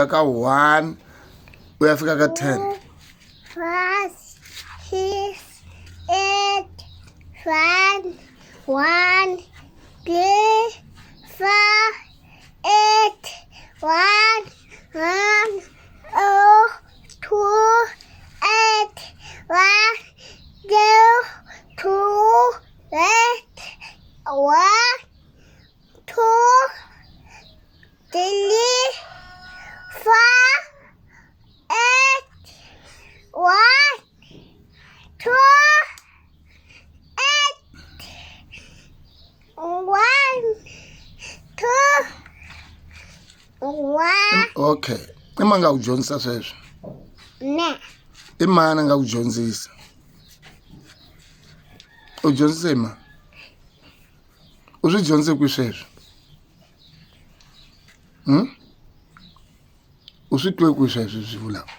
Ka 1 uyafika ka 10. 5, 6, 8, 1, 2, 4, 8, 1, 2, 8, 1, 2, 8, 1, 2, 3, 4, 8, 1, 2, 8, 1, 2, 1. Okay. Imanga udyondzisa sweswo. Ne. Imani nga udyondzisa. Udyondzise ma. Uswi dyondze kwi sweswo. Uswi twe kwi sweswo swi vulaka.